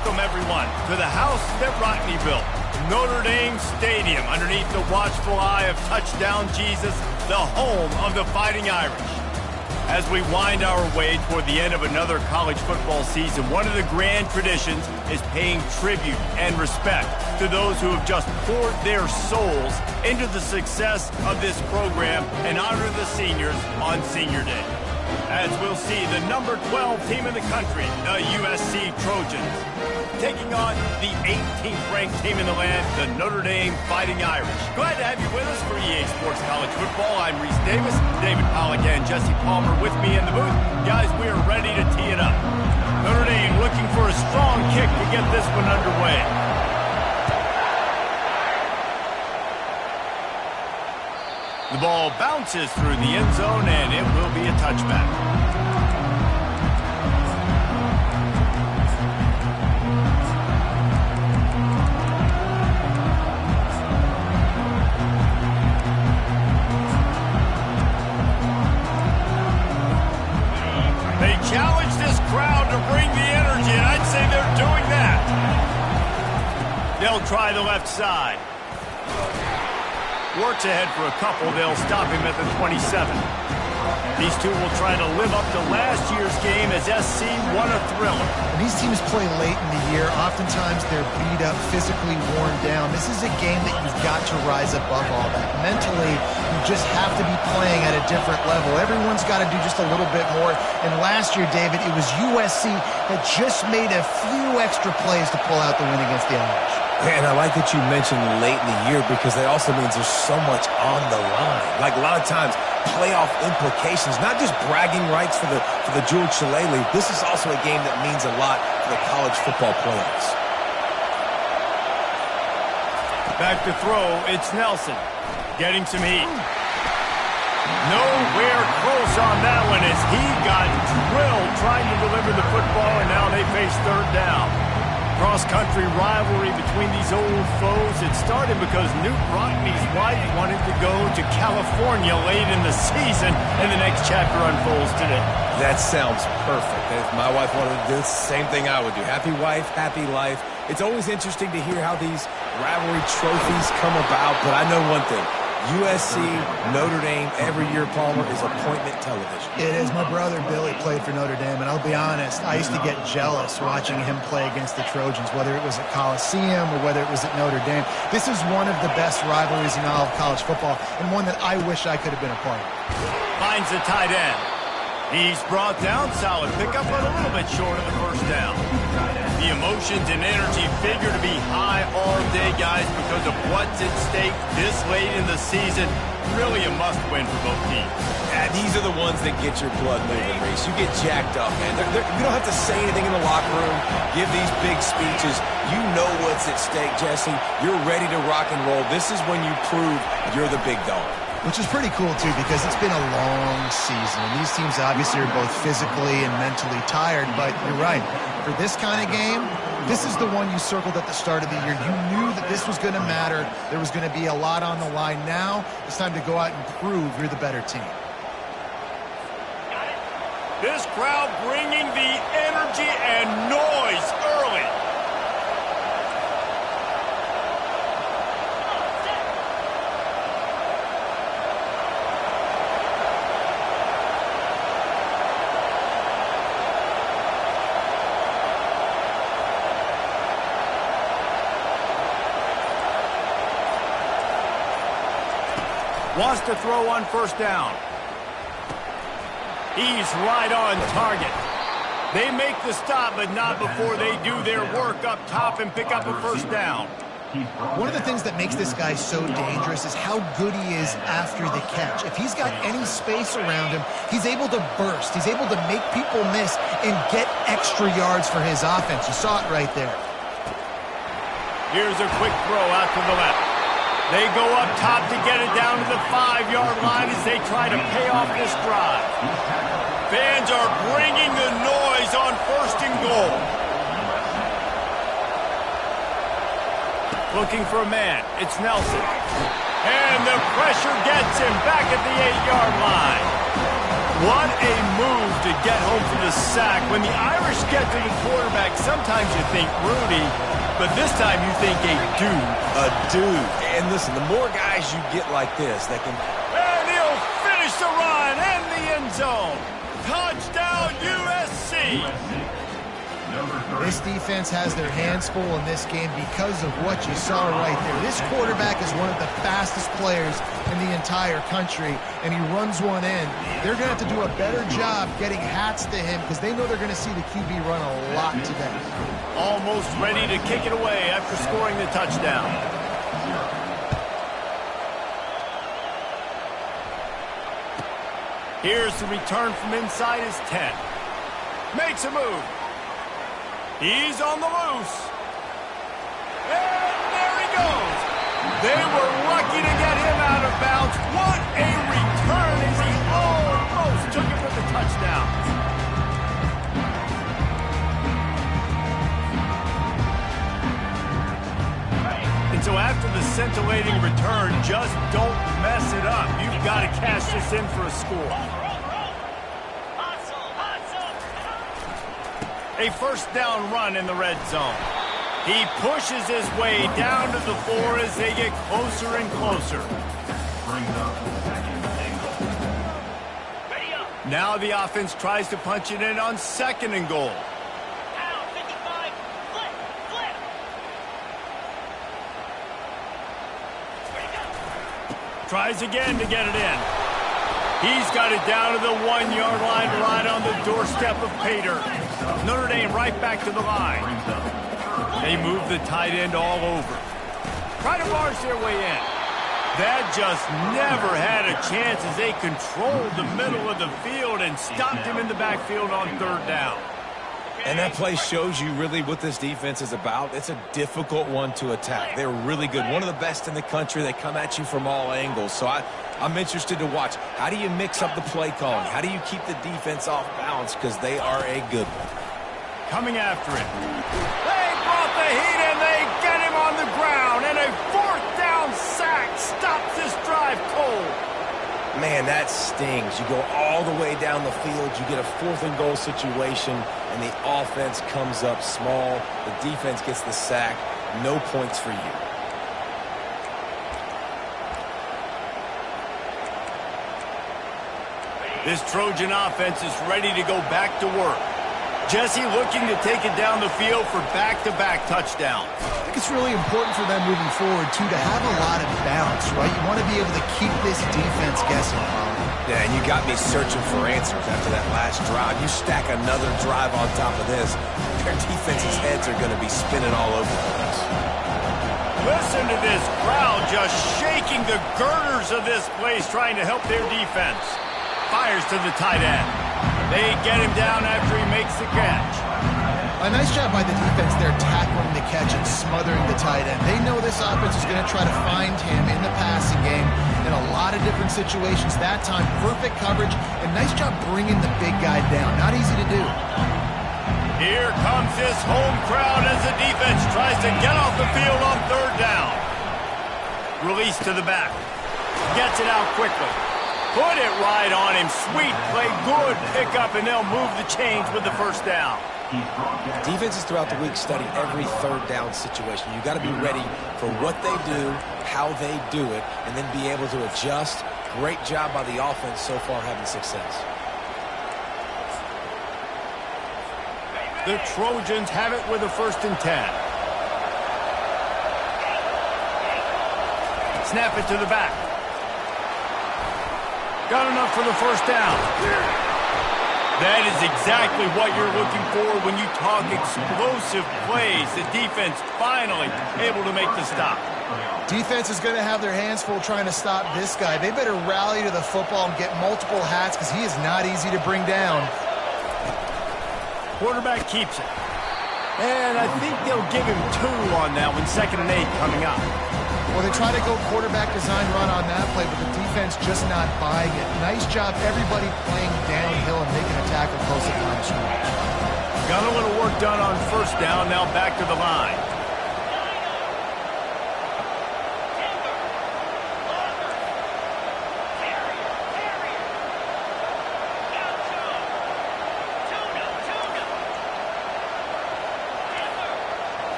welcome everyone to the house that Rockne built, Notre Dame Stadium, underneath the watchful eye of Touchdown Jesus, the home of the Fighting Irish. As we wind our way toward the end of another college football season, one of the grand traditions is paying tribute and respect to those who have just poured their souls into the success of this program and honor the seniors on Senior Day. As we'll see, the number 12 team in the country, the USC Trojans, taking on the 18th ranked team in the land, the Notre Dame Fighting Irish. Glad to have you with us for EA Sports College Football. I'm Reese Davis, David Pollack and Jesse Palmer with me in the booth. Guys, we are ready to tee it up. Notre Dame looking for a strong kick to get this one underway. The ball bounces through the end zone, and it will be a touchback. They challenge this crowd to bring the energy, and I'd say they're doing that. They'll try the left side. Works ahead for a couple. They'll stop him at the 27. These two will try to live up to last year's game as SC won a thriller. When these teams play late in the year, oftentimes they're beat up, physically worn down. This is a game that you've got to rise above all that. Mentally, you just have to be playing at a different level. Everyone's got to do just a little bit more. And last year, David, it was USC that just made a few extra plays to pull out the win against the Irish. And I like that you mentioned late in the year because that also means there's so much on the line. Like a lot of times, playoff implications, not just bragging rights for the George Shillelagh. This is also a game that means a lot for the college football playoffs. Back to throw, it's Nelson. Getting some heat. Nowhere close on that one as he got drilled trying to deliver the football, and now they face third down. Cross-country rivalry between these old foes. It started because Newt Rockne's wife wanted to go to California late in the season, and the next chapter unfolds today. That sounds perfect. If my wife wanted to do the same thing I would do. Happy wife, happy life. It's always interesting to hear how these rivalry trophies come about, but I know one thing. USC, Notre Dame, every year, Palmer, is appointment television. It is. My brother Billy played for Notre Dame, and I'll be honest, I used to get jealous watching him play against the Trojans, whether it was at Coliseum or whether it was at Notre Dame. This is one of the best rivalries in all of college football, and one that I wish I could have been a part of. Finds the tight end. He's brought down, solid pickup, but a little bit short of the first down. The emotions and energy figure to be high all day, guys, because of what's at stake this late in the season. Really a must-win for both teams. Yeah, these are the ones that get your blood moving, Reese. You get jacked up, man. You don't have to say anything in the locker room, give these big speeches. You know what's at stake, Jesse. You're ready to rock and roll. This is when you prove you're the big dog. Which is pretty cool, too, because it's been a long season. And these teams obviously are both physically and mentally tired, but you're right. For this kind of game, this is the one you circled at the start of the year. You knew that this was going to matter. There was going to be a lot on the line. Now it's time to go out and prove you're the better team. This crowd bringing the energy and noise early. Wants to throw on first down. He's right on target. They make the stop, but not before they do their work up top and pick up a first down. One of the things that makes this guy so dangerous is how good he is after the catch. If he's got any space around him, he's able to burst. He's able to make people miss and get extra yards for his offense. You saw it right there. Here's a quick throw out to the left. They go up top to get it down to the 5-yard line as they try to pay off this drive. Fans are bringing the noise on first and goal. Looking for a man. It's Nelson. And the pressure gets him back at the 8-yard line. What a move to get home for the sack. When the Irish get to the quarterback, sometimes you think Rudy, but this time you think a dude. A dude. And listen, the more guys you get like this that can... And he'll finish the run and the end zone. Touchdown, USC. This defense has their hands full in this game because of what you saw right there. This quarterback is one of the fastest players in the entire country, and he runs one in. They're going to have to do a better job getting hats to him because they know they're going to see the QB run a lot today. Almost ready to kick it away after scoring the touchdown. Here's the return from inside his 10. Makes a move. He's on the loose. And there he goes. They were lucky to get him out of bounds. What a return as he almost took it for the touchdown. And so after the scintillating return, just don't mess it up. You've got to cash this in for a score. A first down run in the red zone. He pushes his way down to the floor as they get closer and closer. Now the offense tries to punch it in on 2nd and goal. Tries again to get it in. He's got it down to the 1-yard line right on the doorstep of Pater. Notre Dame right back to the line. They move the tight end all over. Try to barge their way in. That just never had a chance as they controlled the middle of the field and stopped him in the backfield on 3rd down. And that play shows you really what this defense is about. It's a difficult one to attack. They're really good. One of the best in the country. They come at you from all angles. So I'm interested to watch. How do you mix up the play calling? How do you keep the defense off balance? Because they are a good one. Coming after it. They brought the heat and they get him on the ground. And a 4th down sack stops this drive cold. Man, that stings. You go all the way down the field. You get a 4th and goal situation, and the offense comes up small. The defense gets the sack. No points for you. This Trojan offense is ready to go back to work. Jesse looking to take it down the field for back-to-back touchdowns. I think it's really important for them moving forward, too, to have a lot of bounce, right? You want to be able to keep this defense guessing, Colin. Yeah, and you got me searching for answers after that last drive. You stack another drive on top of this, their defense's heads are going to be spinning all over the place. Listen to this crowd just shaking the girders of this place trying to help their defense. Fires to the tight end. They get him down after he makes the catch. A nice job by the defense there tackling the catch and smothering the tight end. They know this offense is going to try to find him in the passing game in a lot of different situations. That time, perfect coverage, and nice job bringing the big guy down. Not easy to do. Here comes this home crowd as the defense tries to get off the field on 3rd down. Release to the back. Gets it out quickly. Put it right on him. Sweet play, good pickup, and they'll move the chains with the 1st down. Defenses throughout the week study every 3rd down situation. You got to be ready for what they do, how they do it, and then be able to adjust. Great job by the offense so far having success. The Trojans have it with a 1st and 10. Snap it to the back. Got enough for the 1st down. That is exactly what you're looking for when you talk explosive plays. The defense finally able to make the stop. Defense is going to have their hands full trying to stop this guy. They better rally to the football and get multiple hats because he is not easy to bring down. Quarterback keeps it. And I think they'll give him 2 on that one. 2nd and 8 coming up. Well, they try to go quarterback design run on that play, but the defense just not buying it. Nice job, everybody playing downhill and making a tackle close at line of scrimmage. Got a little work done on 1st down, now back to the line.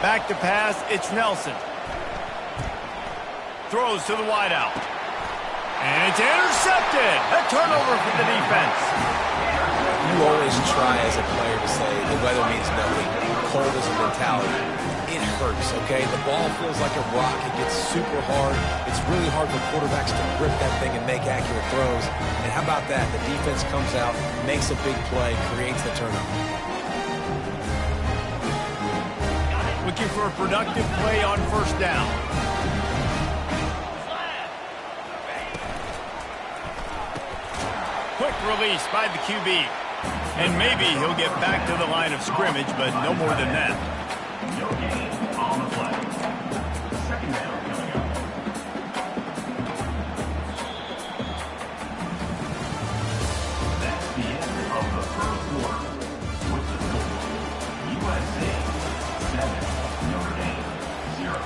Back to pass, it's Nelson. Throws to the wideout. And it's intercepted. A turnover for the defense. You always try as a player to say the weather means nothing. Cold is a mentality. It hurts, okay? The ball feels like a rock. It gets super hard. It's really hard for quarterbacks to grip that thing and make accurate throws. And how about that? The defense comes out, makes a big play, creates the turnover. Looking for a productive play on first down. Quick release by the QB. And maybe he'll get back to the line of scrimmage, but no more than that. No gain on the play. Second down coming up. That's the end of the first quarter. With the score, USC 7, Notre Dame 0.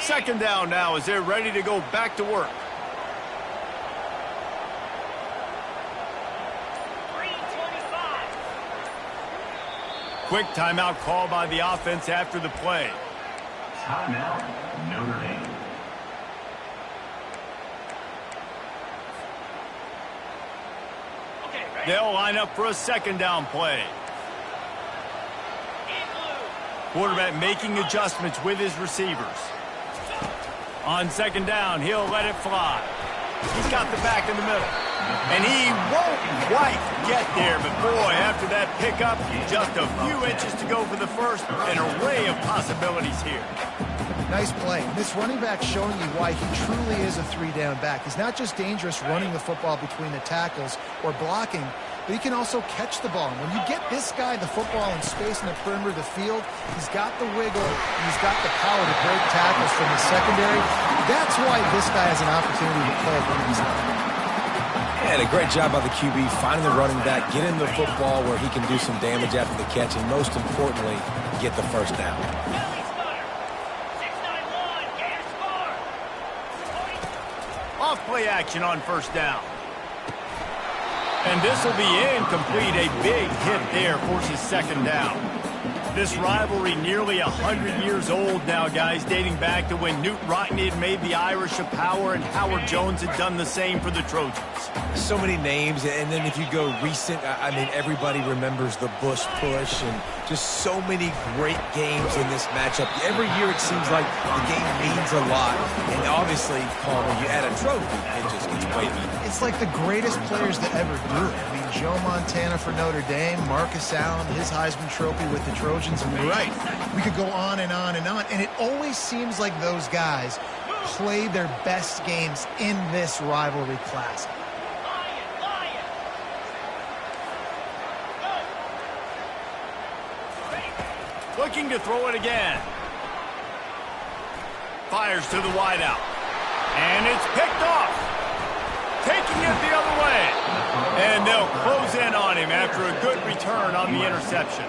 Second down now as they're ready to go back to work. Quick timeout call by the offense after the play. Timeout, Notre Dame. They'll line up for a second down play. Quarterback making adjustments with his receivers. On second down, he'll let it fly. He's got the back in the middle. And he won't quite get there, but boy, after that pickup, just a few inches to go for the first. An array of possibilities here. Nice play. This running back showing you why he truly is a three-down back. He's not just dangerous running the football between the tackles or blocking, but he can also catch the ball. And when you get this guy the football in space in the perimeter of the field, he's got the wiggle, and he's got the power to break tackles from the secondary. That's why this guy has an opportunity to play at running side. And a great job by the QB finding the running back, getting the football where he can do some damage after the catch, and most importantly, get the first down. Off play action on first down. And this will be incomplete. A big hit there forces second down. This rivalry nearly 100 years old now, guys, dating back to when Newt Rockne had made the Irish a power and Howard Jones had done the same for the Trojans. So many names, and then if you go recent, I mean, everybody remembers the Bush push and just so many great games in this matchup. Every year it seems like the game means a lot, and obviously, Paul, when you add a trophy, it just gets way better. It's like the greatest players to ever do it. I mean, Joe Montana for Notre Dame, Marcus Allen, his Heisman Trophy with the Trojans, and you're right. We could go on and on and on, and it always seems like those guys play their best games in this rivalry classic. Looking to throw it again. Fires to the wideout. And it's picked off. Taking it the other way. And they'll close in on him after a good return on the interception.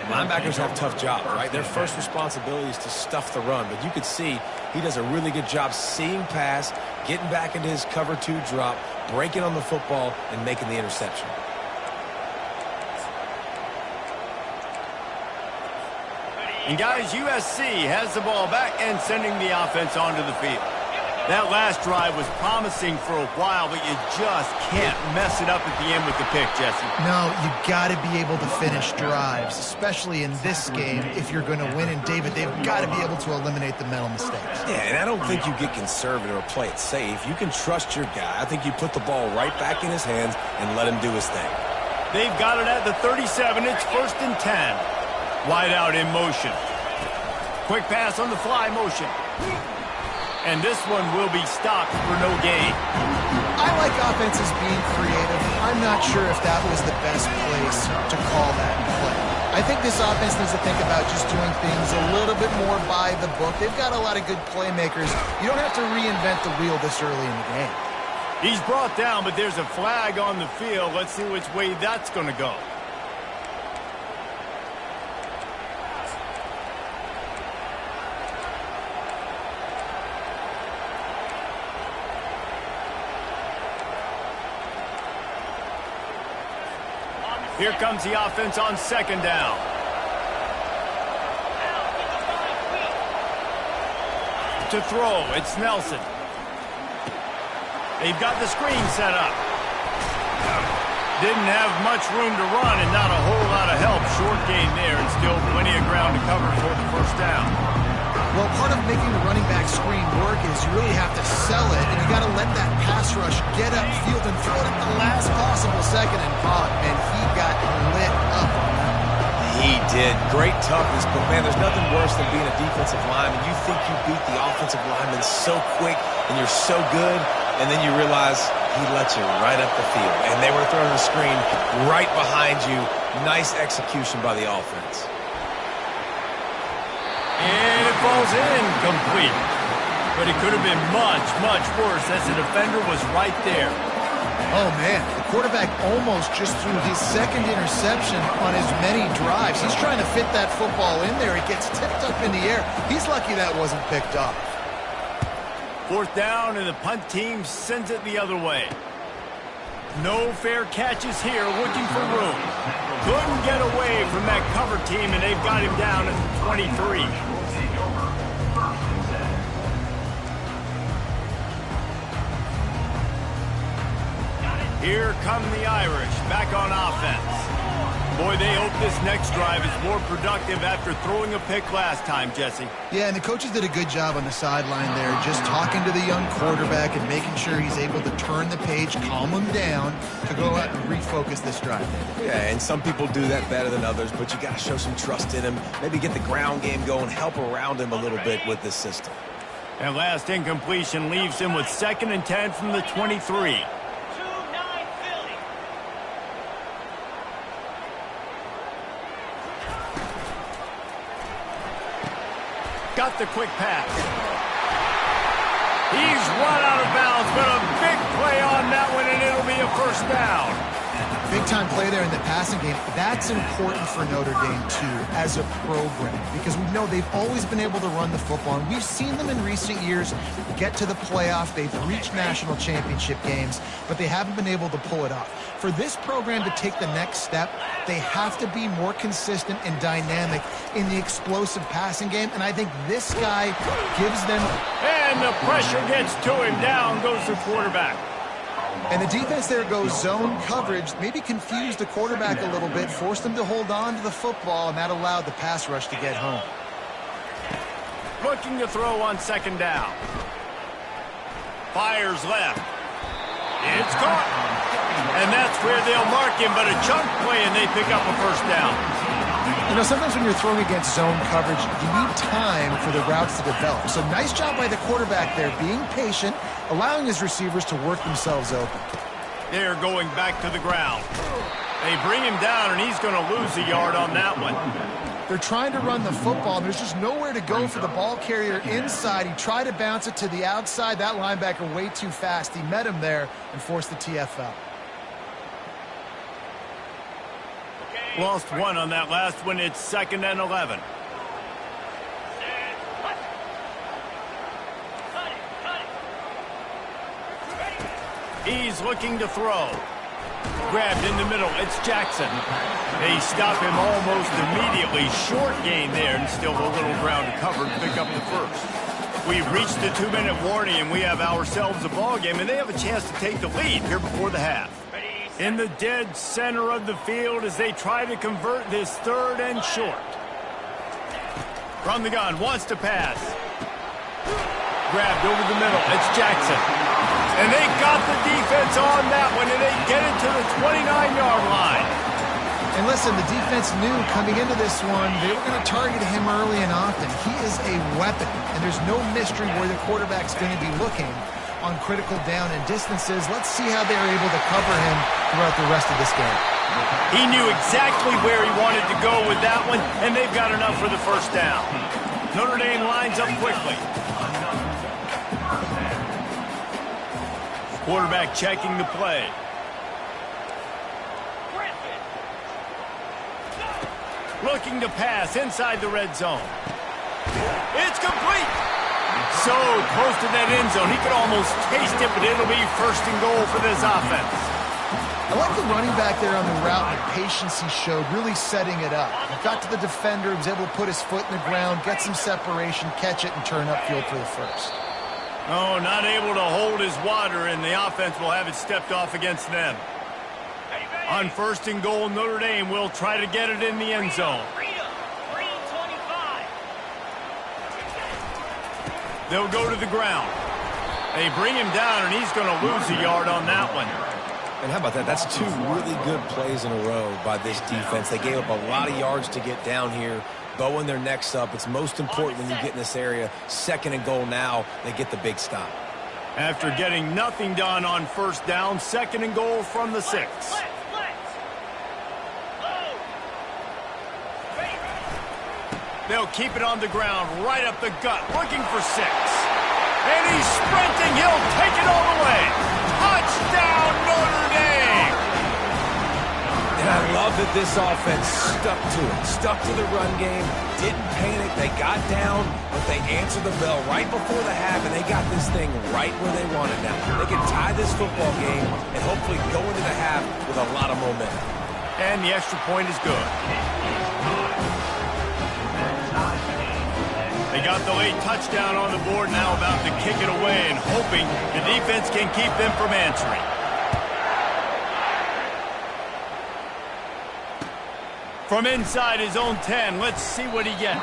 Linebackers have a tough job, right? Their first responsibility is to stuff the run, but you could see he does a really good job seeing pass, getting back into his cover two drop, breaking on the football, and making the interception. And guys, USC has the ball back and sending the offense onto the field. That last drive was promising for a while, but you just can't mess it up at the end with the pick, Jesse. No, you got to be able to finish drives, especially in this game if you're going to win. And David, they've got to be able to eliminate the mental mistakes. Yeah, and I don't think you get conservative or play it safe. You can trust your guy. I think you put the ball right back in his hands and let him do his thing. They've got it at the 37. It's 1st and 10. Wide out in motion. Quick pass on the fly motion. And this one will be stopped for no gain. I like offenses being creative. I'm not sure if that was the best place to call that play. I think this offense needs to think about just doing things a little bit more by the book. They've got a lot of good playmakers. You don't have to reinvent the wheel this early in the game. He's brought down, but there's a flag on the field. Let's see which way that's going to go. Here comes the offense on second down. To throw, it's Nelson. They've got the screen set up. Didn't have much room to run and not a whole lot of help. Short gain there and still plenty of ground to cover for the first down. Well, part of making the running back screen work is you really have to sell it, and you got to let that pass rush get upfield and throw it at the last possible second. And man, he got lit up on that. He did. Great toughness, but man, there's nothing worse than being a defensive lineman. You think you beat the offensive lineman so quick and you're so good, and then you realize he let you right up the field. And they were throwing a screen right behind you. Nice execution by the offense. And it falls in complete. But it could have been much, much worse as the defender was right there. Oh, man, the quarterback almost just threw his second interception on as many drives. He's trying to fit that football in there. It gets tipped up in the air. He's lucky that wasn't picked up. Fourth down, and the punt team sends it the other way. No fair catches here, looking for room. Couldn't get away from that cover team, and they've got him down at the 23. Here come the Irish, back on offense. Boy, they hope this next drive is more productive after throwing a pick last time, Jesse. Yeah, and the coaches did a good job on the sideline there, just talking to the young quarterback and making sure he's able to turn the page, calm him down, to go out and refocus this drive. Yeah, and some people do that better than others, but you got to show some trust in him, maybe get the ground game going, help around him a little bit with this system. And last incompletion leaves him with 2nd and 10 from the 23. Got the quick pass. He's run out of bounds, but a big play on that one, and it'll be a first down. Big-time play there in the passing game. That's important for Notre Dame, too, as a program, because we know they've always been able to run the football, and we've seen them in recent years get to the playoff. They've reached national championship games, but they haven't been able to pull it off. For this program to take the next step, they have to be more consistent and dynamic in the explosive passing game, and I think this guy gives them... And the pressure gets to him. Down goes the quarterback. And the defense there goes zone coverage, maybe confused the quarterback a little bit, forced him to hold on to the football, and that allowed the pass rush to get home. Looking to throw on 2nd down. Fires left. It's caught. And that's where they'll mark him, but a chunk play, and they pick up a first down. You know, sometimes when you're throwing against zone coverage, you need time for the routes to develop. So nice job by the quarterback there, being patient, allowing his receivers to work themselves open. They're going back to the ground. They bring him down, and he's going to lose a yard on that one. They're trying to run the football, and there's just nowhere to go for the ball carrier inside. He tried to bounce it to the outside. That linebacker way too fast. He met him there and forced the TFL. Lost one on that last one. It's 2nd and 11. He's looking to throw. Grabbed in the middle. It's Jackson. They stop him almost immediately. Short gain there, and still a little ground to cover to pick up the first. We've reached the 2-minute warning, and we have ourselves a ball game, and they have a chance to take the lead here before the half. In the dead center of the field as they try to convert this 3rd and short. From the gun, wants to pass. Grabbed over the middle. It's Jackson. And they got the defense on that one, and they get it to the 29-yard line. And listen, the defense knew coming into this one, they were going to target him early and often. He is a weapon, and there's no mystery where the quarterback's going to be looking on critical down and distances. Let's see how they're able to cover him throughout the rest of this game. He knew exactly where he wanted to go with that one, and they've got enough for the first down. Notre Dame lines up quickly. Quarterback checking the play. Looking to pass inside the red zone. It's complete. So close to that end zone, he could almost taste it, but it'll be 1st and goal for this offense. I like the running back there on the route and the patience he showed, really setting it up. He got to the defender, he was able to put his foot in the ground, get some separation, catch it, and turn upfield for the first. Oh, not able to hold his water, and the offense will have it stepped off against them. On 1st and goal, Notre Dame will try to get it in the end zone. They'll go to the ground. They bring him down, and he's going to lose a yard on that one. And how about that? That's 2 really good plays in a row by this defense. They gave up a lot of yards to get down here, bowing their necks up. It's most important when you get in this area. 2nd and goal now, they get the big stop. After getting nothing done on 1st down, 2nd and goal from the 6. They'll keep it on the ground, right up the gut, looking for 6. And he's sprinting. He'll take it all the way. Touchdown, Notre Dame! And I love that this offense stuck to it, stuck to the run game, didn't panic. They got down, but they answered the bell right before the half, and they got this thing right where they want it now. They can tie this football game and hopefully go into the half with a lot of momentum. And the extra point is good. They got the late touchdown on the board, now about to kick it away and hoping the defense can keep them from answering. From inside his own 10, let's see what he gets.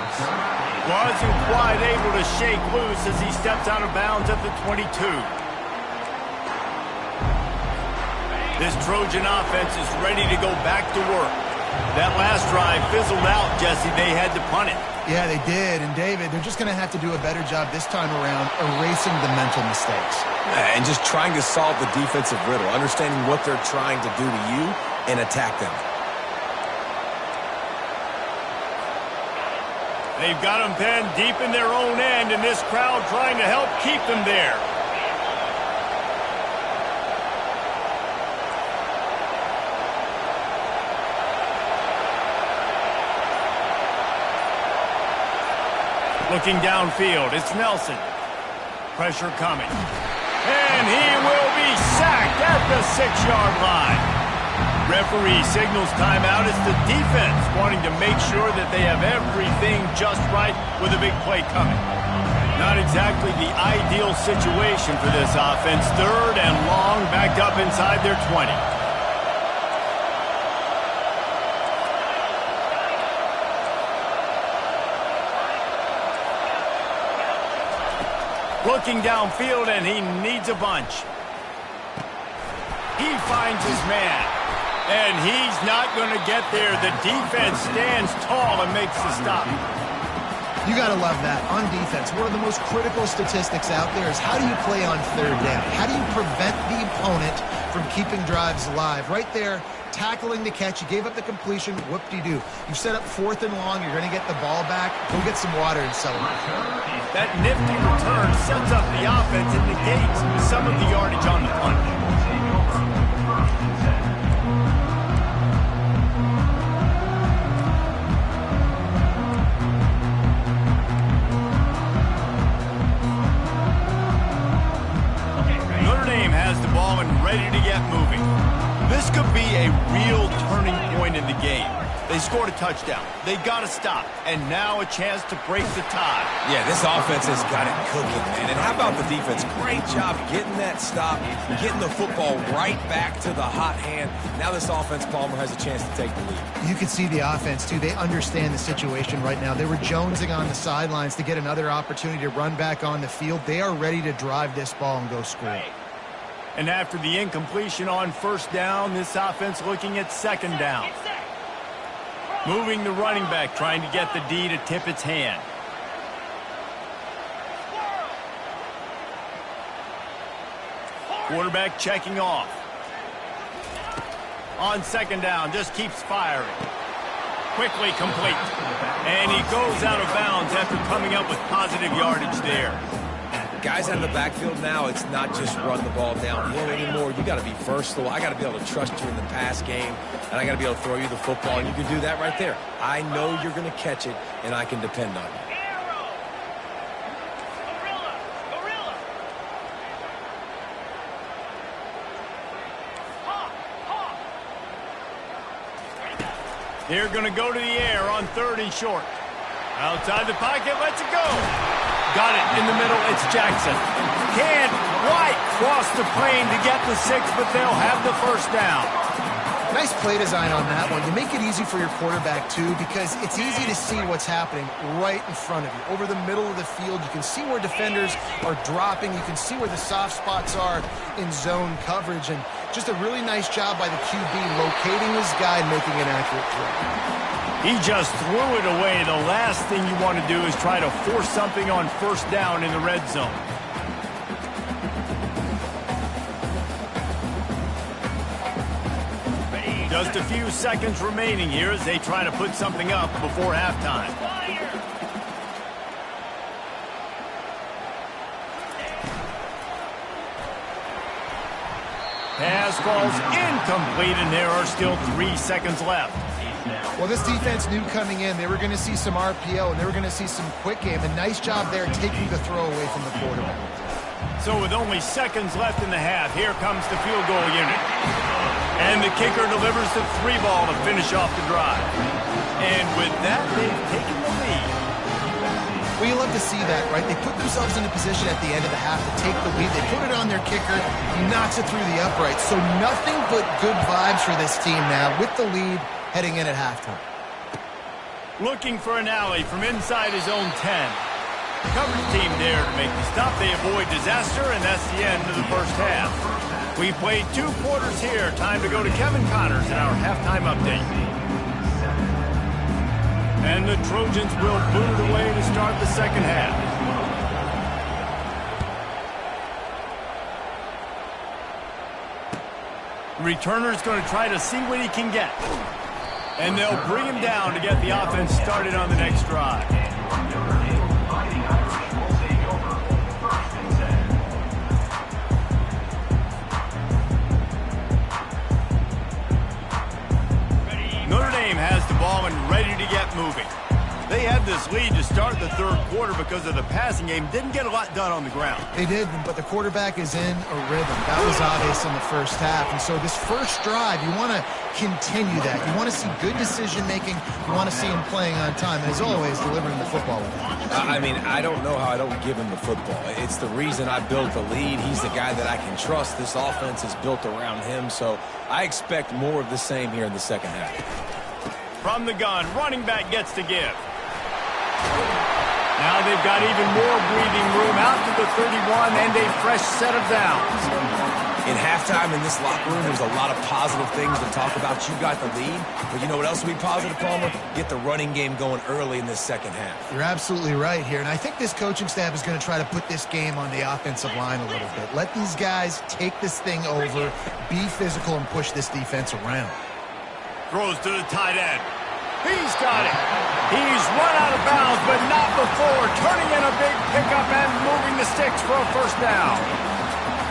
Wasn't quite able to shake loose as he steps out of bounds at the 22. This Trojan offense is ready to go back to work. That last drive fizzled out, Jesse. They had to punt it. Yeah, they did. And, David, they're just going to have to do a better job this time around erasing the mental mistakes. And just trying to solve the defensive riddle, understanding what they're trying to do to you and attack them. They've got them penned deep in their own end, and this crowd trying to help keep them there. Looking downfield, it's Nelson. Pressure coming. And he will be sacked at the 6-yard line. Referee signals timeout. It's the defense wanting to make sure that they have everything just right with a big play coming. Not exactly the ideal situation for this offense. 3rd and long, backed up inside their 20. Looking downfield, and he needs a bunch. He finds his man, and he's not going to get there. The defense stands tall and makes the stop. You got to love that. On defense, one of the most critical statistics out there is how do you play on 3rd down? How do you prevent the opponent from keeping drives alive? Right there, tackling the catch. You gave up the completion. Whoop-de-doo. You set up 4th and long. You're going to get the ball back. Go get some water and celebrate. That nifty return sets up the offense and negates some of the yardage on the punt. Notre Dame has the ball and ready to get moving. This could be a real turning point in the game. They scored a touchdown. They got to stop. And now a chance to break the tie. Yeah, this offense has got it cooking, man. And how about the defense? Great job getting that stop, getting the football right back to the hot hand. Now this offense, Palmer, has a chance to take the lead. You can see the offense, too. They understand the situation right now. They were jonesing on the sidelines to get another opportunity to run back on the field. They are ready to drive this ball and go score. And after the incompletion on 1st down, this offense looking at 2nd down. Moving the running back, trying to get the D to tip its hand. Quarterback checking off. On 2nd down, just keeps firing. Quickly complete. And he goes out of bounds after coming up with positive yardage there. Guys out of the backfield now, it's not just run the ball downhill anymore. You got to be versatile. I got to be able to trust you in the pass game, and I got to be able to throw you the football, and you can do that right there. I know you're going to catch it, and I can depend on you. They're going to go to the air on 3rd and short. Outside the pocket, lets it go. Got it in the middle, it's Jackson. Can't quite cross the plane to get the 6, but they'll have the first down. Nice play design on that one. You make it easy for your quarterback, too, because it's easy to see what's happening right in front of you. Over the middle of the field, you can see where defenders are dropping. You can see where the soft spots are in zone coverage. And just a really nice job by the QB locating his guy and making an accurate throw. He just threw it away. The last thing you want to do is try to force something on 1st down in the red zone. Just a few seconds remaining here as they try to put something up before halftime. Pass falls incomplete, and there are still 3 seconds left. Well, this defense knew coming in they were going to see some RPO and they were going to see some quick game. A nice job there taking the throw away from the quarterback. So with only seconds left in the half, here comes the field goal unit. And the kicker delivers the 3 ball to finish off the drive. And with that, they've taken the lead. Well, you love to see that, right? They put themselves in a position at the end of the half to take the lead. They put it on their kicker. He knocks it through the uprights. So nothing but good vibes for this team now with the lead heading in at halftime. Looking for an alley from inside his own 10. Coverage team there to make the stop. They avoid disaster, and that's the end of the first half. We played 2 quarters here. Time to go to Kevin Connors in our halftime update. And the Trojans will boot it away to start the second half. The returner's going to try to see what he can get. And they'll bring him down to get the offense started on the next drive. Notre Dame has the ball and ready to get moving. They had this lead to start the 3rd quarter because of the passing game. Didn't get a lot done on the ground. They did, but the quarterback is in a rhythm. That was obvious in the first half. And so this first drive, you want to continue that. You want to see good decision-making. You want to see him playing on time. And as always, delivering the football with him. I mean, I don't know how I don't give him the football. It's the reason I built the lead. He's the guy that I can trust. This offense is built around him. So I expect more of the same here in the second half. From the gun, running back gets to give. Now they've got even more breathing room out to the 31 and a fresh set of downs. In halftime in this locker room, there's a lot of positive things to talk about. You got the lead, but you know what else will be positive, Palmer? Get the running game going early in this second half. You're absolutely right here, and I think this coaching staff is going to try to put this game on the offensive line a little bit. Let these guys take this thing over, be physical, and push this defense around. Throws to the tight end. He's got it. He's run out of bounds, but not before turning in a big pickup and moving the sticks for a first down.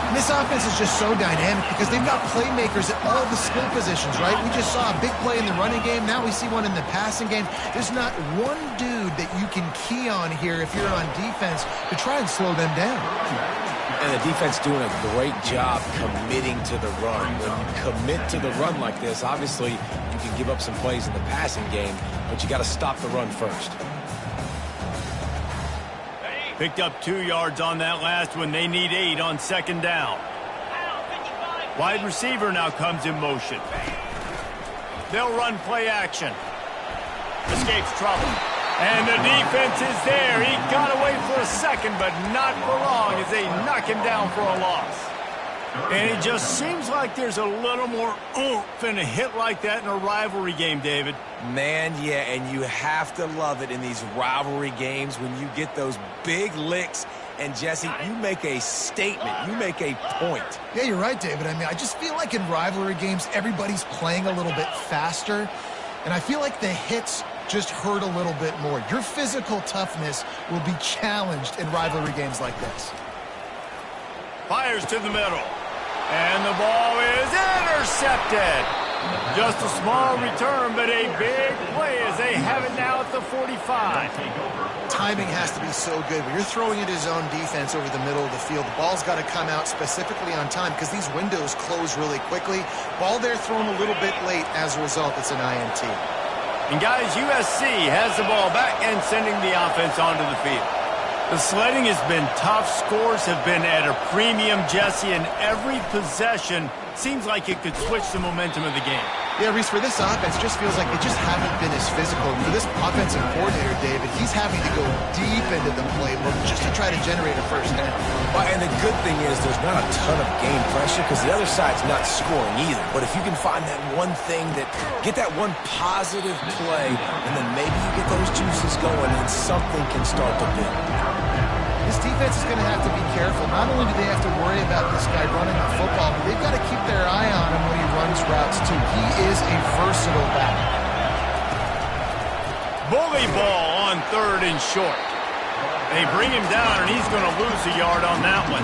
And this offense is just so dynamic because they've got playmakers at all the skill positions, right? We just saw a big play in the running game. Now we see one in the passing game. There's not one dude that you can key on here if you're on defense to try and slow them down. And the defense doing a great job committing to the run. When you commit to the run like this, obviously you can give up some plays in the passing game, but you got to stop the run first. Picked up 2 yards on that last one. They need 8 on second down. Wide receiver now comes in motion. They'll run play action. Escapes trouble. And the defense is there. He got away for a second, but not for long as they knock him down for a loss. And it just seems like there's a little more oomph in a hit like that in a rivalry game, David. Man, yeah, and you have to love it in these rivalry games when you get those big licks. And, Jesse, you make a statement. You make a point. Yeah, you're right, David. I mean, I just feel like in rivalry games, everybody's playing a little bit faster. And I feel like the hits just hurt a little bit more. Your physical toughness will be challenged in rivalry games like this. Fires to the middle. And the ball is intercepted. Just a small return, but a big play as they have it now at the 45. Timing has to be so good. When you're throwing it his own defense over the middle of the field, the ball's got to come out specifically on time because these windows close really quickly. Ball there thrown a little bit late. As a result, it's an INT. And guys, USC has the ball back and sending the offense onto the field. The sledding has been tough. Scores have been at a premium, Jesse, and every possession seems like it could switch the momentum of the game. Yeah, Reese, for this offense, just feels like they just haven't been as physical. For this offensive coordinator, David, he's having to go deep into the playbook just to try to generate a first down. Well, and the good thing is there's not a ton of game pressure because the other side's not scoring either. But if you can find that one thing get that one positive play, and then maybe you get those juices going and something can start to build. This defense is going to have to be careful. Not only do they have to worry about this guy running the football, but they've got to keep their eye on him when he runs routes, too. He is a versatile back. Bully ball on 3rd and short. They bring him down, and he's going to lose a yard on that one.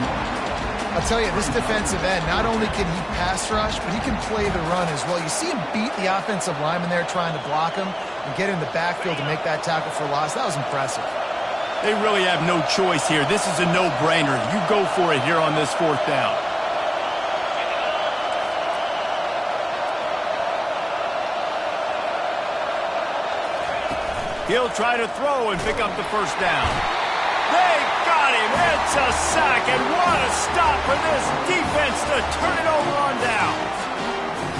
I'll tell you, this defensive end, not only can he pass rush, but he can play the run as well. You see him beat the offensive lineman there trying to block him and get in the backfield to make that tackle for loss. That was impressive. They really have no choice here. This is a no-brainer. You go for it here on this 4th down. He'll try to throw and pick up the first down. They got him. It's a sack, and what a stop for this defense to turn it over on downs.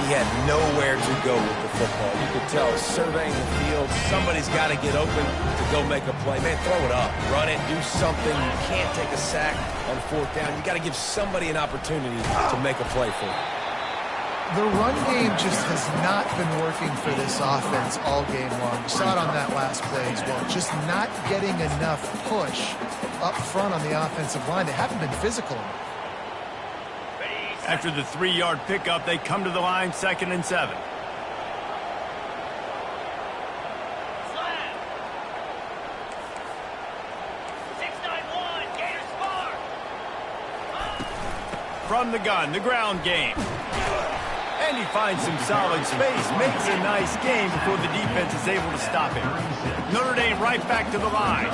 He had nowhere to go with the football. You could tell surveying the field, somebody's got to get open to go make a play. Man, throw it up, run it, do something. You can't take a sack on 4th down. You got to give somebody an opportunity to make a play for you. The run game just has not been working for this offense all game long. You saw it on that last play as well. Just not getting enough push up front on the offensive line. They haven't been physical enough. After the 3-yard pickup, they come to the line, 2nd and 7. From the gun, the ground game. And he finds some solid space, makes a nice game before the defense is able to stop him. Notre Dame right back to the line.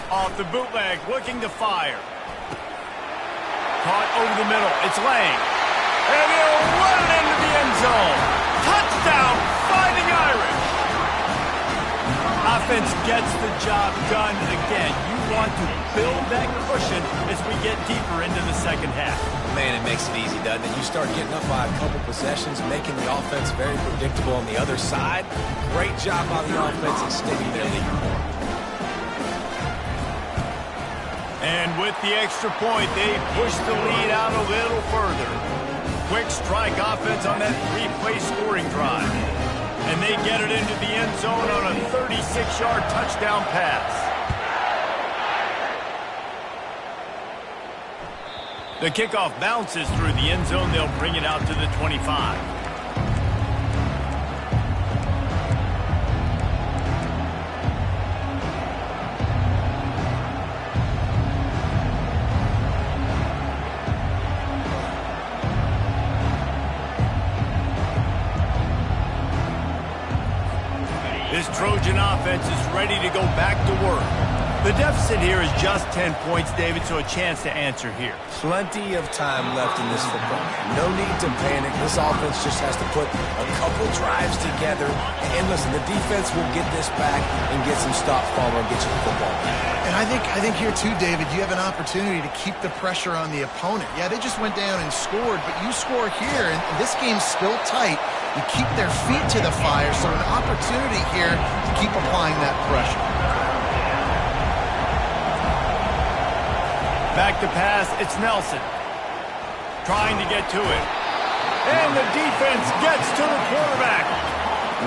Off the bootleg, looking to fire. Caught over the middle. It's Lang. And he'll run it into the end zone. Touchdown, Fighting Irish. Offense gets the job done again. You want to build that cushion as we get deeper into the second half. Man, it makes it easy, doesn't it? You start getting up by a couple possessions, making the offense very predictable on the other side. Great job by the offense extending their lead. And with the extra point, they push the lead out a little further. Quick strike offense on that 3-play scoring drive. And they get it into the end zone on a 36-yard touchdown pass. The kickoff bounces through the end zone. They'll bring it out to the 25. This Trojan offense is ready to go back to work. The deficit here is just 10 points, David, so a chance to answer here. Plenty of time left in this football. No need to panic. This offense just has to put a couple drives together. And listen, the defense will get this back and get some stop follow and get you the football back. And I think here too, David, you have an opportunity to keep the pressure on the opponent. Yeah, they just went down and scored, but you score here, and this game's still tight. You keep their feet to the fire, so an opportunity here to keep applying that pressure. Back to pass, it's Nelson. Trying to get to it. And the defense gets to the quarterback.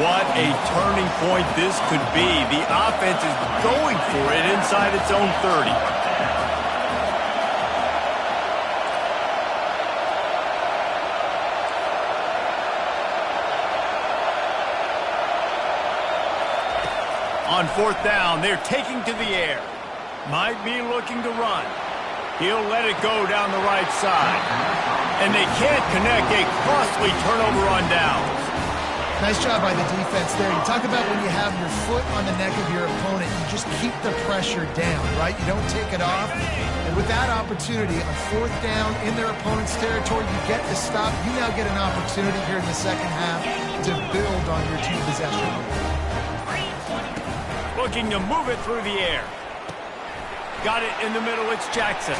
What a turning point this could be. The offense is going for it inside its own 30. On 4th down, they're taking to the air. Might be looking to run. He'll let it go down the right side. And they can't connect. A costly turnover on downs. Nice job by the defense there. You talk about when you have your foot on the neck of your opponent, you just keep the pressure down, right? You don't take it off. And with that opportunity, on fourth down in their opponent's territory, you get the stop. You now get an opportunity here in the second half to build on your two-possession lead. Looking to move it through the air. Got it in the middle. It's Jackson.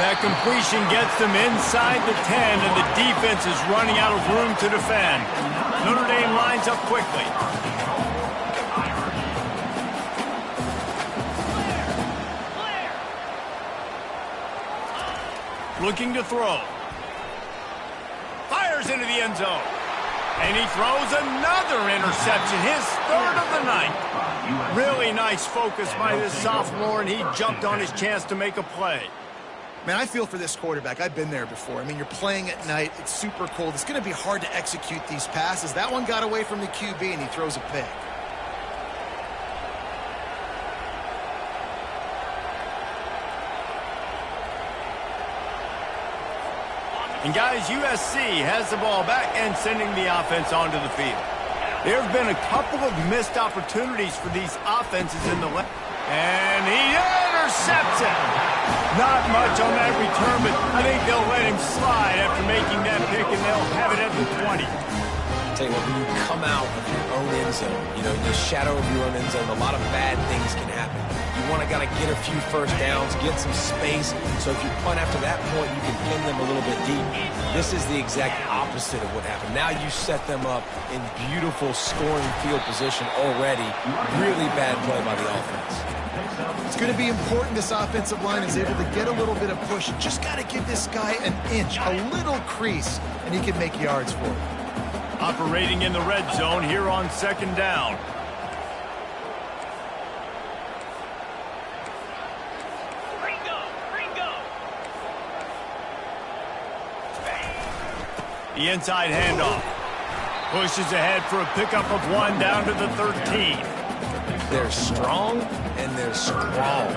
That completion gets them inside the 10, and the defense is running out of room to defend. Notre Dame lines up quickly. Looking to throw. Fires into the end zone. And he throws another interception, his third of the night. Really nice focus by this sophomore, and he jumped on his chance to make a play. Man, I feel for this quarterback. I've been there before. I mean, you're playing at night. It's super cold. It's going to be hard to execute these passes. That one got away from the QB, and he throws a pick. And guys, USC has the ball back and sending the offense onto the field. There have been a couple of missed opportunities for these offenses in the left. And he intercepts it. Not much on that return, but I think they'll let him slide after making that pick, and they'll have it at the 20. Tell you what, when you come out of your own end zone, you know, in the shadow of your own end zone, a lot of bad things can happen. You want to get a few first downs, get some space, so if you punt after that point, you can pin them a little bit deep. This is the exact opposite of what happened. Now you set them up in beautiful scoring field position already. Really bad play by the offense. It's going to be important this offensive line is able to get a little bit of push. Just got to give this guy an inch, a little crease, and he can make yards for it. Operating in the red zone here on second down. The inside handoff. Pushes ahead for a pickup of 1 down to the 13. They're strong and they're strong.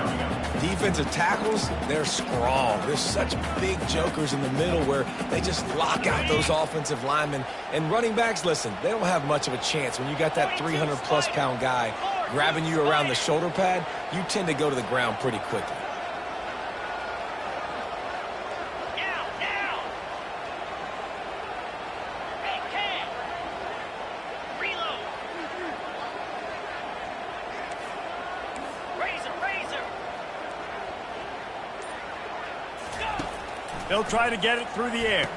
Defensive tackles, they're strong. There's such big jokers in the middle where they just lock out those offensive linemen. And running backs, listen, they don't have much of a chance. When you got that 300-plus pound guy grabbing you around the shoulder pad, you tend to go to the ground pretty quickly. They'll try to get it through the air.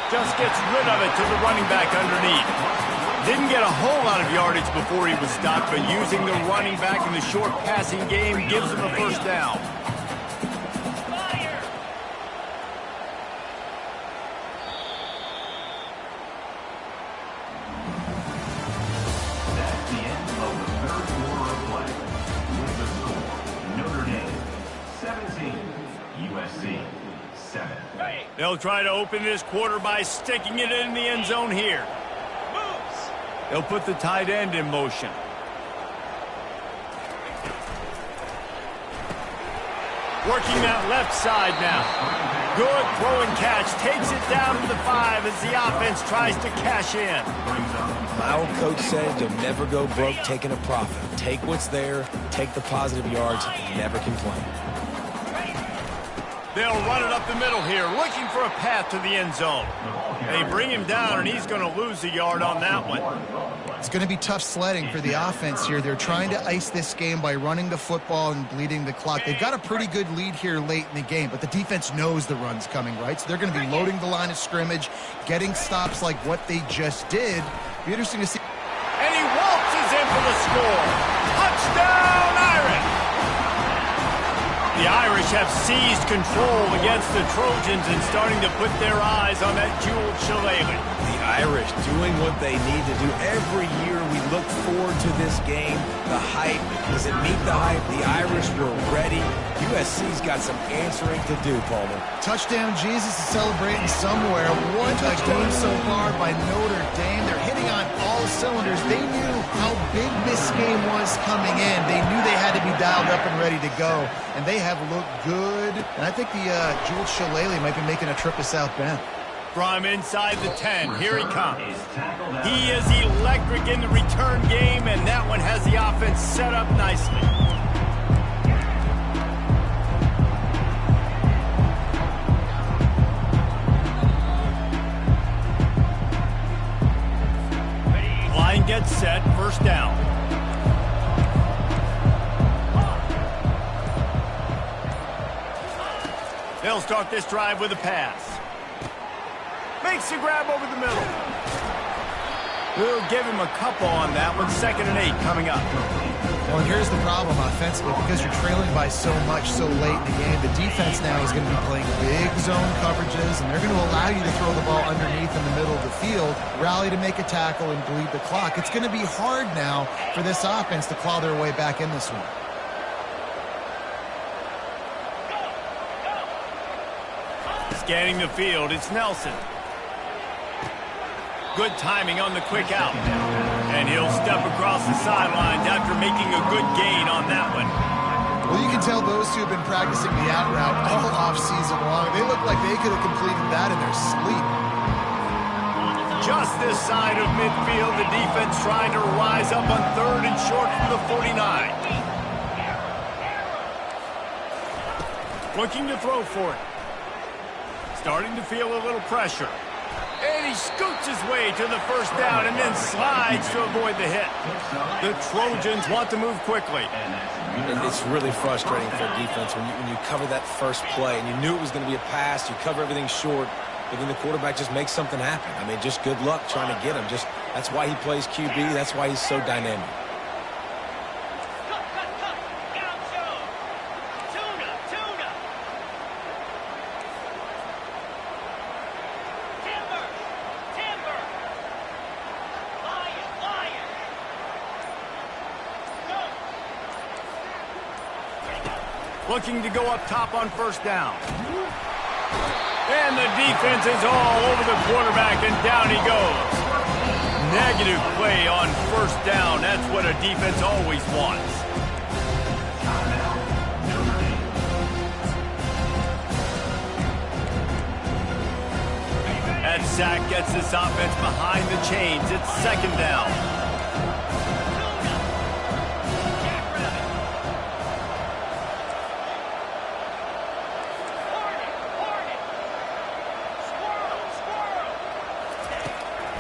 Just gets rid of it to the running back underneath. Didn't get a whole lot of yardage before he was stopped, but using the running back in the short passing game gives him a first down. That's the end of the third quarter of play. With the score, Notre Dame 17, USC 7. They'll try to open this quarter by sticking it in the end zone here. They'll put the tight end in motion. Working that left side now. Good throw and catch. Takes it down to the 5 as the offense tries to cash in. My old coach said you'll never go broke taking a profit. Take what's there, take the positive yards, and never complain. They'll run it up the middle here, looking for a path to the end zone. They bring him down, and he's going to lose a yard on that one. It's going to be tough sledding for the offense here. They're trying to ice this game by running the football and bleeding the clock. They've got a pretty good lead here late in the game, but the defense knows the run's coming, right? So they're going to be loading the line of scrimmage, getting stops like what they just did. Be interesting to see. And he waltzes in for the score. Touchdown, Irish! The Irish have seized control against the Trojans and starting to put their eyes on that jeweled shillelagh. The Irish doing what they need to do. Every year we look forward to this game. The hype, does it meet the hype? The Irish were ready. USC's got some answering to do, Palmer. Touchdown Jesus is celebrating somewhere. What a game so far by Notre Dame. They're hitting on all cylinders. They knew how big this game was coming in. They knew they had to be dialed up and ready to go. And they have looked good. And I think the jeweled shillelagh might be making a trip to South Bend. From inside the 10, here he comes. He is electric in the return game, and that one has the offense set up nicely. Line gets set, first down. They'll start this drive with a pass. Makes the grab over the middle. We'll give him a couple on that one. 2nd and 8 coming up. Well, and here's the problem offensively. Because you're trailing by so much so late in the game, the defense now is going to be playing big zone coverages, and they're going to allow you to throw the ball underneath in the middle of the field, rally to make a tackle, and bleed the clock. It's going to be hard now for this offense to claw their way back in this one. Scanning the field, it's Nelson. Good timing on the quick out. And he'll step across the sidelines after making a good gain on that one. Well, you can tell those two have been practicing the out route all off-season long. They look like they could have completed that in their sleep. Just this side of midfield, the defense trying to rise up on 3rd and short from the 49. Looking to throw for it. Starting to feel a little pressure. And he scoots his way to the first down and then slides to avoid the hit. The Trojans want to move quickly. And it's really frustrating for a defense when you cover that first play and you knew it was going to be a pass, you cover everything short, but then the quarterback just makes something happen. I mean, just good luck trying to get him. That's why he plays QB. That's why he's so dynamic. Looking to go up top on first down. And the defense is all over the quarterback, and down he goes. Negative play on first down. That's what a defense always wants. That sack gets this offense behind the chains. It's 2nd down.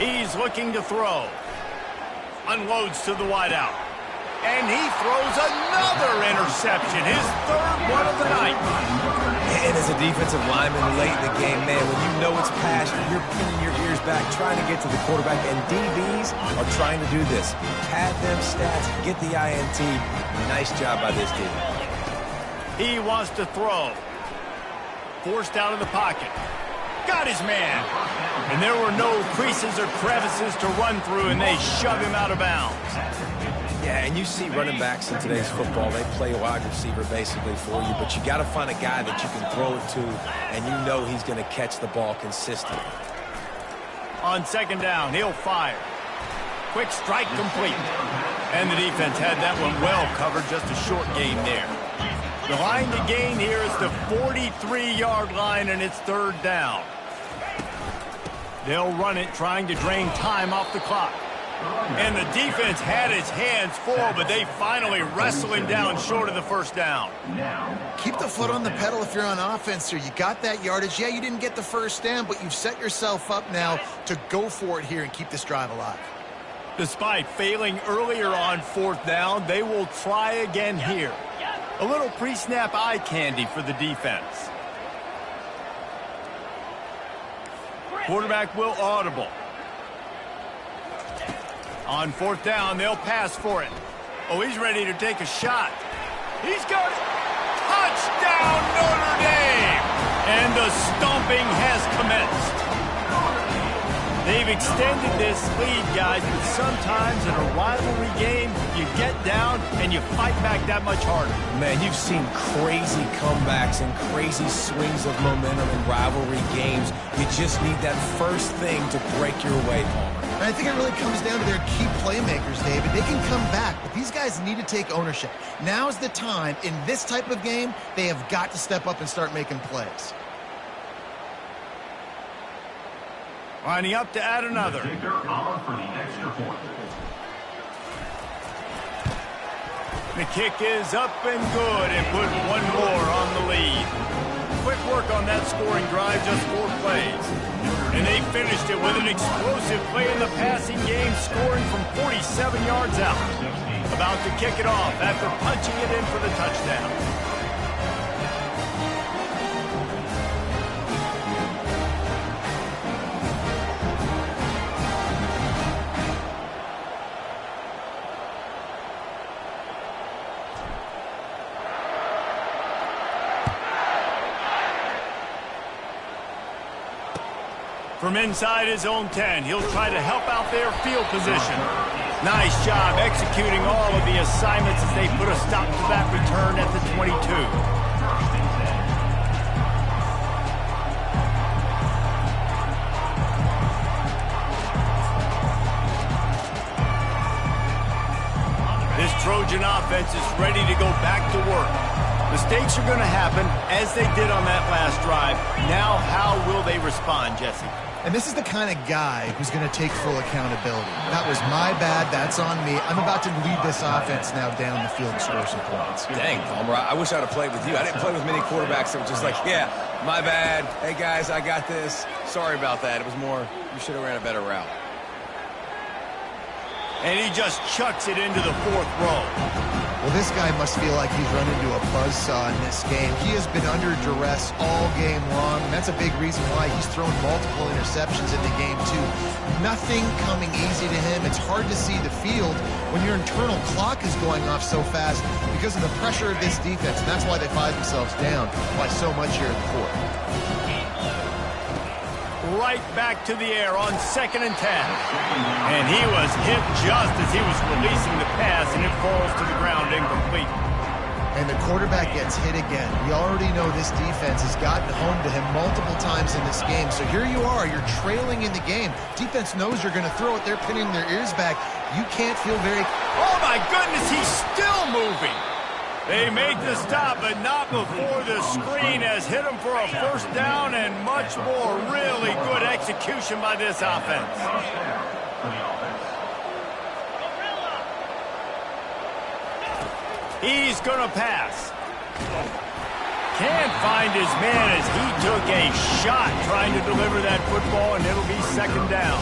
He's looking to throw. Unloads to the wideout. And he throws another interception. His 3rd one of the night. And as a defensive lineman late in the game, man, when you know it's passion, you're pinning your ears back, trying to get to the quarterback. And DBs are trying to do this. Pad them stats, get the INT. Nice job by this team. He wants to throw. Forced out of the pocket. Got his man. And there were no creases or crevices to run through, and they shove him out of bounds. Yeah, and you see running backs in today's football, they play a wide receiver basically for you, but you got to find a guy that you can throw it to, and you know he's going to catch the ball consistently. On 2nd down, he'll fire. Quick strike complete. And the defense had that one well covered, just a short gain there. The line to gain here is the 43-yard line, and it's 3rd down. They'll run it, trying to drain time off the clock. And the defense had its hands full, but they finally wrestle him down short of the first down. Keep the foot on the pedal if you're on offense here. You got that yardage. Yeah, you didn't get the first down, but you've set yourself up now to go for it here and keep this drive alive. Despite failing earlier on 4th down, they will try again here. A little pre-snap eye candy for the defense. Quarterback will audible. On 4th down, they'll pass for it. Oh, he's ready to take a shot. He's got it. Touchdown, Notre Dame! And the stomping has commenced. They've extended this lead, guys, but sometimes in a rivalry game, you get down and you fight back that much harder. Man, you've seen crazy comebacks and crazy swings of momentum in rivalry games. You just need that first thing to break your way, Palmer. And I think it really comes down to their key playmakers, David. They can come back, but these guys need to take ownership. Now's the time. In this type of game, they have got to step up and start making plays. Lining up to add another. The kicker on for the extra point. The kick is up and good and put one more on the lead. Quick work on that scoring drive, just 4 plays. And they finished it with an explosive play in the passing game, scoring from 47 yards out. About to kick it off after punching it in for the touchdown. From inside his own 10, he'll try to help out their field position. Nice job executing all of the assignments as they put a stop to that return at the 22. This Trojan offense is ready to go back to work. Mistakes are going to happen, as they did on that last drive. Now, how will they respond, Jesse? And this is the kind of guy who's going to take full accountability. That was my bad. That's on me. I'm about to lead this offense now down the field and score some points. Dang, Palmer, I wish I would have played with you. I didn't play with many quarterbacks that were just like, yeah, my bad. Hey, guys, I got this. Sorry about that. It was more, you should have ran a better route. And he just chucks it into the 4th row. Well, this guy must feel like he's run into a buzzsaw in this game. He has been under duress all game long, and that's a big reason why he's thrown multiple interceptions in the game, too. Nothing coming easy to him. It's hard to see the field when your internal clock is going off so fast because of the pressure of this defense, and that's why they find themselves down by so much here in the 4th. Right back to the air on 2nd and 10. And he was hit just as he was releasing the pass, and it falls to the ground incomplete. And the quarterback gets hit again. We already know this defense has gotten home to him multiple times in this game. So here you are, you're trailing in the game. Defense knows you're going to throw it. They're pinning their ears back. You can't feel very... Oh, my goodness, he's still moving. They make the stop, but not before the screen has hit him for a 1st down and much more. Really good execution by this offense. He's going to pass. Can't find his man as he took a shot trying to deliver that football, and it'll be 2nd down.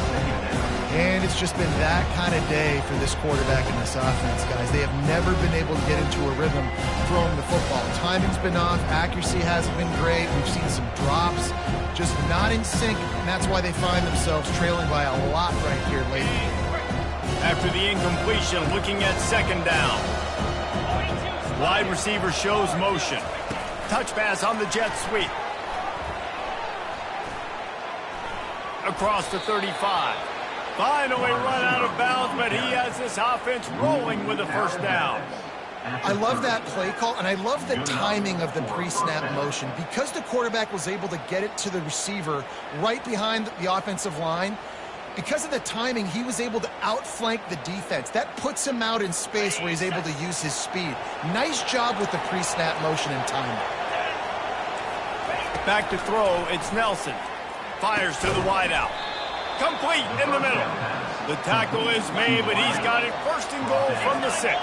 And it's just been that kind of day for this quarterback and this offense, guys. They have never been able to get into a rhythm throwing the football. Timing's been off. Accuracy hasn't been great. We've seen some drops, just not in sync, and that's why they find themselves trailing by a lot right here late. After the incompletion, looking at 2nd down. Wide receiver shows motion. Touch pass on the jet sweep. Across the 35. Finally run out of bounds, but he has this offense rolling with a 1st down. I love that play call, and I love the timing of the pre-snap motion. Because the quarterback was able to get it to the receiver right behind the offensive line, because of the timing, he was able to outflank the defense. That puts him out in space where he's able to use his speed. Nice job with the pre-snap motion and timing. Back to throw, it's Nelson. Fires to the wideout. Complete in the middle. The tackle is made, but he's got it 1st and goal from the 6.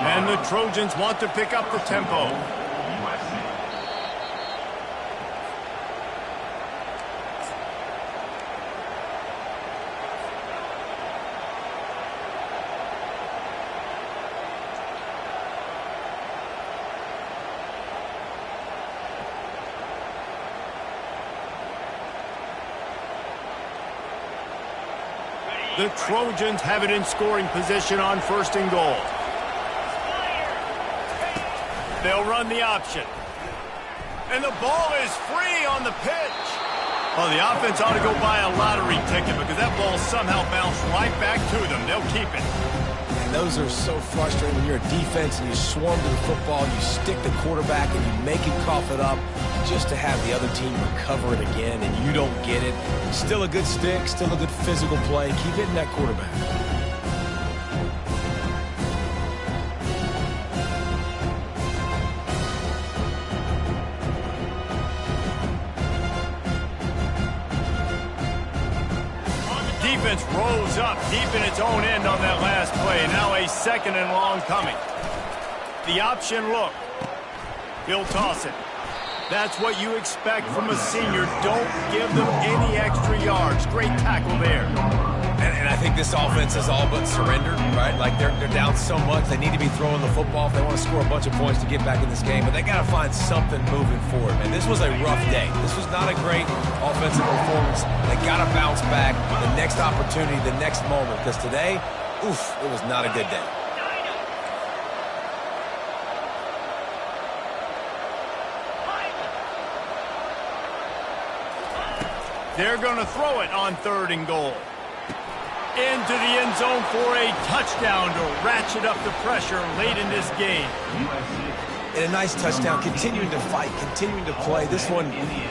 And the Trojans want to pick up the tempo. The Trojans have it in scoring position on 1st and goal. They'll run the option. And the ball is free on the pitch. Oh, the offense ought to go buy a lottery ticket because that ball somehow bounced right back to them. They'll keep it. And those are so frustrating when you're a defense and you swarm to the football, you stick the quarterback and you make him cough it up just to have the other team recover it again and you don't get it. Still a good stick, still a good physical play. Keep hitting that quarterback. defense rose up deep in its own end on that last play. Now a 2nd and long coming. The option look. He'll toss it. That's what you expect from a senior. Don't give them any extra yards. Great tackle there. And I think this offense is all but surrendered, right? Like they're down so much, they need to be throwing the football if they want to score a bunch of points to get back in this game. But they got to find something moving forward, man. This was a rough day. This was not a great offensive performance. They got to bounce back the next opportunity, the next moment. Because today, oof, it was not a good day. They're going to throw it on 3rd and goal. Into the end zone for a touchdown to ratchet up the pressure late in this game. And a nice touchdown, continuing to fight, continuing to play. This one,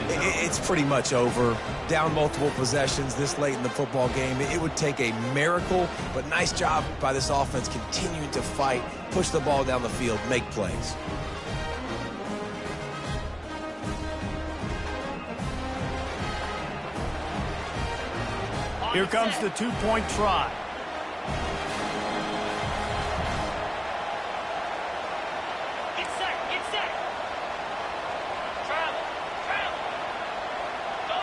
it's pretty much over. Down multiple possessions this late in the football game. It would take a miracle, but nice job by this offense continuing to fight, push the ball down the field, make plays. Here comes the 2-point try. Get set. Travel. Go.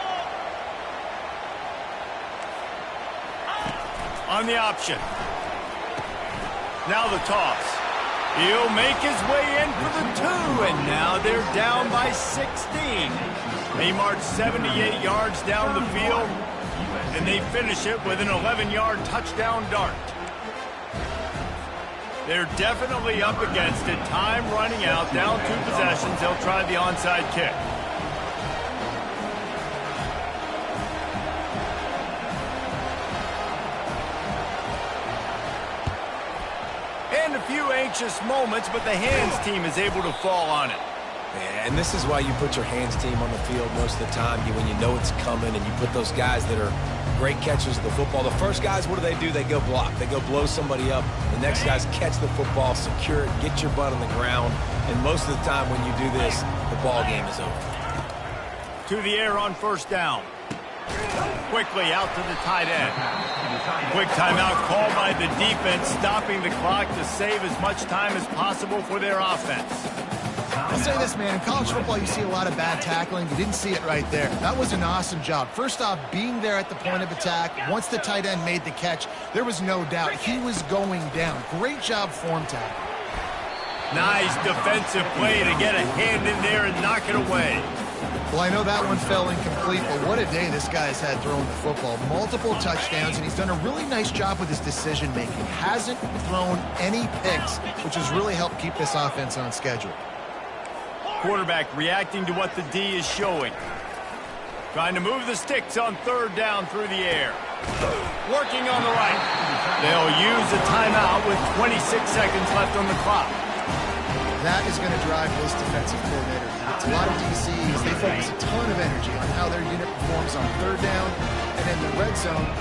On the option. Now the toss. He'll make his way in for the 2, and now they're down by 16. They march 78 yards down the field, and they finish it with an 11-yard touchdown dart. They're definitely up against it. Time running out, down 2 possessions. They'll try the onside kick. And a few anxious moments, but the hands team is able to fall on it. And this is why you put your hands team on the field most of the time. When you know it's coming, and you put those guys that are great catchers of the football. The first guys, what do? They go block. They go blow somebody up. The next guys catch the football, secure it, get your butt on the ground. And most of the time when you do this, the ball game is over. To the air on 1st down. Quickly out to the tight end. Quick timeout called by the defense, stopping the clock to save as much time as possible for their offense. I'll say this, man. In college football, you see a lot of bad tackling. You didn't see it right there. That was an awesome job. First off, being there at the point of attack. Once the tight end made the catch, there was no doubt he was going down. Great job form tackle. Nice defensive play to get a hand in there and knock it away. Well, I know that one fell incomplete, but what a day this guy has had throwing the football. Multiple touchdowns, and he's done a really nice job with his decision-making. Hasn't thrown any picks, which has really helped keep this offense on schedule. Quarterback reacting to what the D is showing. Trying to move the sticks on 3rd down through the air. Working on the right. They'll use a timeout with 26 seconds left on the clock. That is going to drive this defensive coordinator. It's a lot of DCs. They focus a ton of energy on how their unit performs on 3rd down and in the red zone.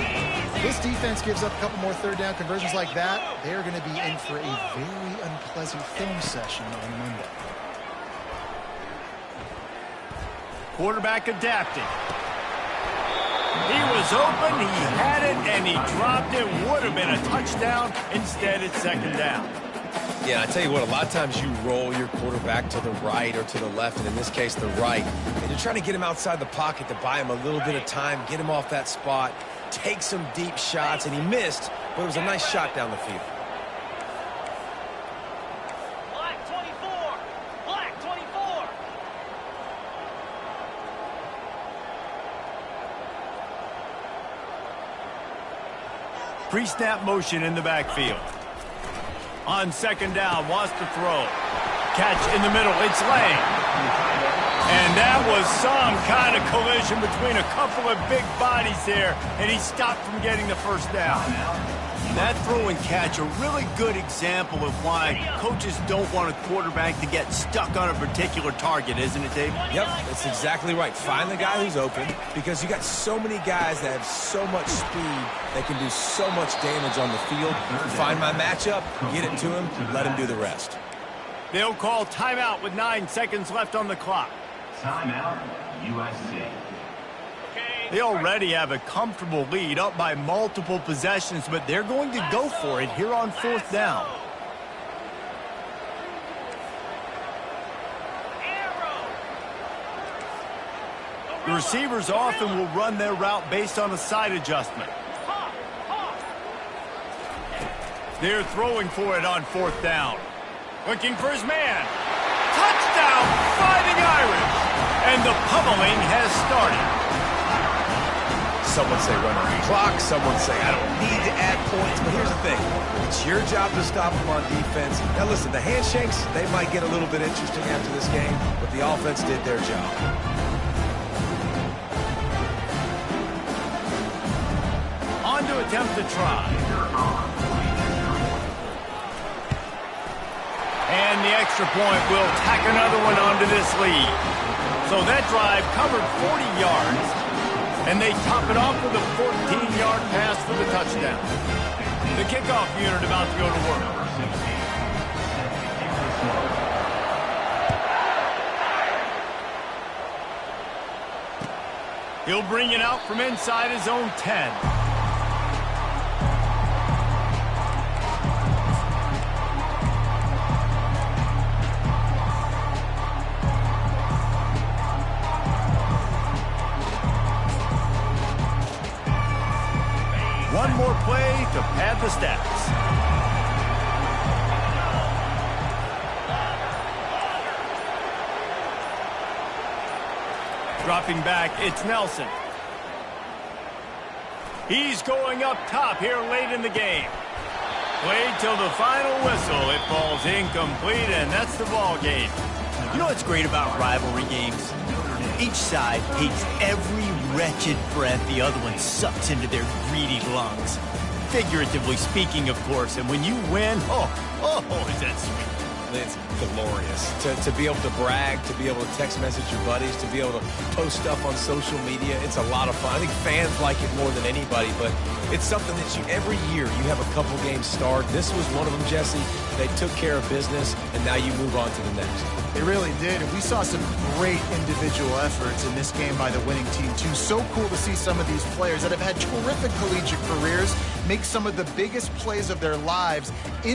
This defense gives up a couple more 3rd down conversions like that. They are going to be in for a very unpleasant film session on Monday. Quarterback adapting. He was open, he had it, and he dropped it. Would have been a touchdown. Instead, it's 2nd down. Yeah, I tell you what, a lot of times you roll your quarterback to the right or to the left, and in this case, the right. And you're trying to get him outside the pocket to buy him a little bit of time, get him off that spot, take some deep shots, and he missed, but it was a nice shot down the field. Black 24. Black 24. Pre-snap motion in the backfield. On 2nd down, wants to throw. Catch in the middle, it's Lane. And that was some kind of collision between a couple of big bodies there, and he stopped from getting the 1st down. That throw and catch, a really good example of why coaches don't want a quarterback to get stuck on a particular target, isn't it, Dave? Yep, that's exactly right. Find the guy who's open, because you got so many guys that have so much speed that can do so much damage on the field. Find my matchup, get it to him, let him do the rest. They'll call timeout with 9 seconds left on the clock. Timeout, USC. Okay, They already have a comfortable lead, up by multiple possessions, but they're going to go for it here on 4th down. The receivers often will run their route based on a side adjustment. They're throwing for it on 4th down. Looking for his man. Touchdown, Fighting Irish! And the pummeling has started. Someone say run on the clock. Someone say I don't need to add points. But here's the thing. It's your job to stop them on defense. Now listen, the handshakes, they might get a little bit interesting after this game, but the offense did their job. On to attempt to try. And the extra point will tack another one onto this lead. So that drive covered 40 yards, and they top it off with a 14-yard pass for the touchdown. The kickoff unit about to go to work. He'll bring it out from inside his own 10. One more play to pad the stats. Dropping back, it's Nelson. He's going up top here late in the game. Played till the final whistle. It falls incomplete, and that's the ball game. You know what's great about rivalry games? Each side hates every wretched breath the other one sucks into their greedy lungs. Figuratively speaking, of course, and when you win, is that sweet. It's glorious. To be able to brag, to be able to text message your buddies, to be able to post stuff on social media, it's a lot of fun. I think fans like it more than anybody, but it's something that every year you have a couple games start. This was one of them, Jesse. They took care of business, and now you move on to the next. They really did, and we saw some great individual efforts in this game by the winning team, too. So cool to see some of these players that have had terrific collegiate careers make some of the biggest plays of their lives